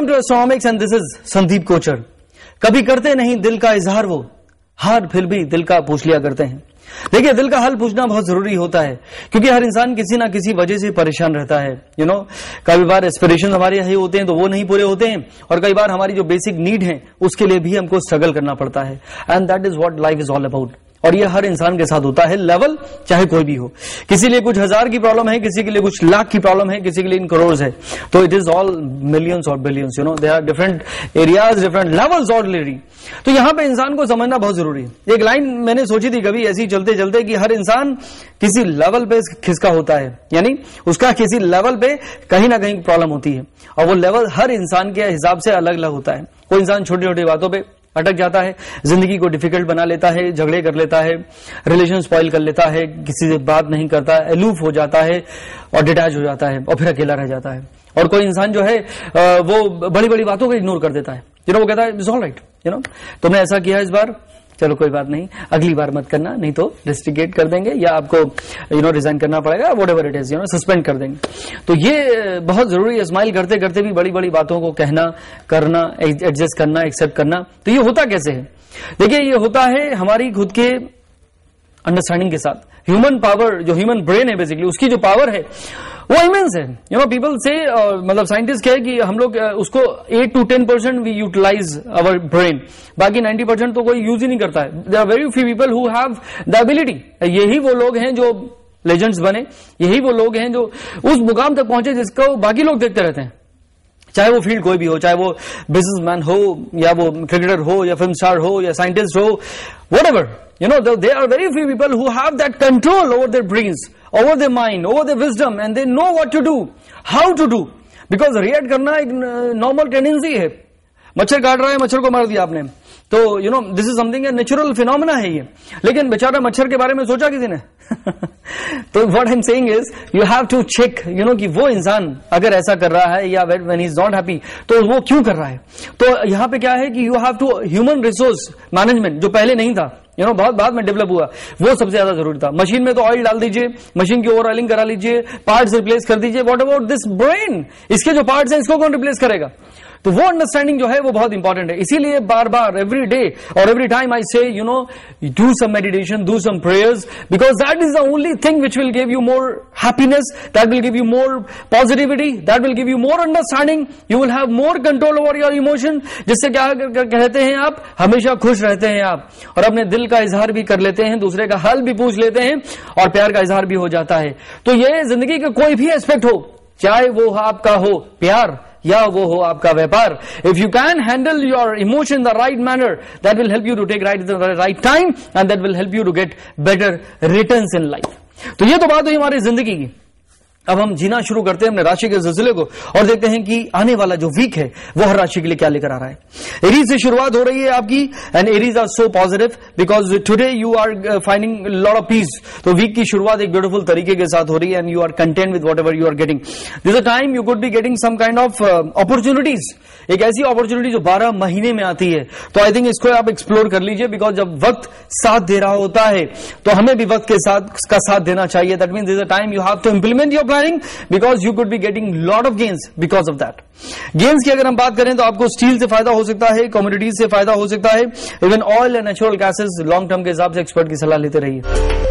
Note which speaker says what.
Speaker 1: Welcome to Astronomics and this is Sandeep Kochar. कभी करते नहीं दिल का इजहार वो, हार फिर भी दिल का पूछ लिया करते हैं। देखिए, दिल का हाल पूछना बहुत जरूरी होता है, क्योंकि हर इंसान किसी ना किसी वजह से परेशान रहता है। कई बार एस्पिरेशन हमारे यही होते हैं तो वो नहीं पूरे होते हैं, और कई बार हमारी जो बेसिक नीड है उसके लिए भी हमको स्ट्रगल करना पड़ता है। And that is what life is all about. और ये हर इंसान के साथ होता है, लेवल चाहे कोई भी हो। किसी लिए कुछ हजार की प्रॉब्लम है, किसी के लिए कुछ लाख की प्रॉब्लम है, किसी के लिए इन करोड़ है। तो इट इज ऑल मिलियंस और billions, they are different areas, different levels already. तो यहां पे इंसान को समझना बहुत जरूरी है। एक लाइन मैंने सोची थी कभी ऐसी चलते चलते कि हर इंसान किसी लेवल पे खिसका होता है, यानी उसका किसी लेवल पे कहीं ना कहीं प्रॉब्लम होती है, और वो लेवल हर इंसान के हिसाब से अलग अलग होता है। कोई इंसान छोटी छोटी बातों पे अटक जाता है, जिंदगी को डिफिकल्ट बना लेता है, झगड़े कर लेता है, रिलेशन स्पॉइल कर लेता है, किसी से बात नहीं करता, एलूफ हो जाता है और डिटैच हो जाता है और फिर अकेला रह जाता है। और कोई इंसान जो है वो बड़ी बड़ी बातों को इग्नोर कर देता है। वो कहता है इट्स ऑल राइट, तुमने ऐसा किया इस बार, चलो कोई बात नहीं, अगली बार मत करना, नहीं तो डिस्ट्रिगेट कर देंगे या आपको रिजाइन करना पड़ेगा, व्हाटएवर इट इज, सस्पेंड कर देंगे। तो ये बहुत जरूरी है, स्माइल करते करते भी बड़ी बड़ी बातों को कहना, करना, एडजस्ट करना, एक्सेप्ट करना। तो ये होता कैसे है? देखिए, ये होता है हमारी खुद के अंडरस्टैंडिंग के साथ। ह्यूमन पावर, जो ह्यूमन ब्रेन है बेसिकली, उसकी जो पावर है वो इमेंस है। पीपल से मतलब साइंटिस्ट कहे कि हम लोग उसको 8 to 10% we utilise our brain, बाकी 90% तो कोई यूज ही नहीं करता है। There are very few people who have the ability. यही वो लोग हैं जो लेजेंड्स बने, यही वो लोग हैं जो उस मुकाम तक पहुंचे जिसको बाकी लोग देखते रहते हैं। चाहे वो फील्ड कोई भी हो, चाहे वो बिजनेसमैन हो या वो क्रिकेटर हो या फिल्म स्टार हो या साइंटिस्ट हो, whatever, there are very few people who have that control over their brains, over their mind, over their wisdom, and they know what to do, how to do, because react करना एक normal tendency है। मच्छर काट रहा है, मच्छर को मार दिया आपने, तो this is something a natural phenomena है ये। लेकिन बेचारा मच्छर के बारे में सोचा किसी ने? तो what I am saying is you have to check कि वो इंसान अगर ऐसा कर रहा है या when he is not happy तो वो क्यों कर रहा है। तो यहाँ पे क्या है कि you have to human resource management, जो पहले नहीं था, बहुत बाद में डेवलप हुआ, वो सबसे ज्यादा जरूरी था। मशीन में तो ऑयल डाल दीजिए, मशीन की ओवर ऑयलिंग करा लीजिए, पार्ट्स रिप्लेस कर दीजिए, व्हाट अबाउट दिस ब्रेन? इसके जो पार्ट्स हैं इसको कौन रिप्लेस करेगा? तो वो अंडरस्टैंडिंग जो है वो बहुत इंपॉर्टेंट है। इसीलिए बार बार एवरी डे और every time I say do some meditation, do some prayers, because that is the only thing which will give you more happiness, that will give you more positivity, that will give you more understanding, you will have more control over your emotion, जिससे क्या कहते हैं आप हमेशा खुश रहते हैं आप, और अपने दिल का इजहार भी कर लेते हैं, दूसरे का हाल भी पूछ लेते हैं, और प्यार का इजहार भी हो जाता है। तो ये जिंदगी का कोई भी एस्पेक्ट हो, चाहे वो आपका हो प्यार या वो हो आपका व्यापार, if you can handle your emotion the right manner, that will help you to take right time and that will help you to get better returns in life. तो ये तो बात हुई हमारी जिंदगी की। अब हम जीना शुरू करते हैं अपने राशि के सिलसिले को और देखते हैं कि आने वाला जो वीक है वो हर राशि के लिए क्या लेकर आ रहा है। एरीज से शुरुआत हो रही है आपकी, and Aries are so positive because today you are finding lot of peace. तो वीक की शुरुआत एक ब्यूटीफुल तरीके के साथ हो रही है, and you are content with whatever you are getting. This a time you could be getting some kind of opportunities, एक ऐसी अपॉर्चुनिटी जो 12 महीने में आती है। तो आई थिंक इसको आप एक्सप्लोर कर लीजिए, बिकॉज जब वक्त साथ दे रहा होता है तो हमें भी वक्त के साथ देना चाहिए। That means this a time you have to implement your planning, because you could be getting lot of gains because of that. Gains की अगर हम बात करें तो आपको स्टील से फायदा हो सकता है, कमोडिटीज से फायदा हो सकता है, even oil and natural gases long term के हिसाब से एक्सपर्ट की सलाह लेते रहिए।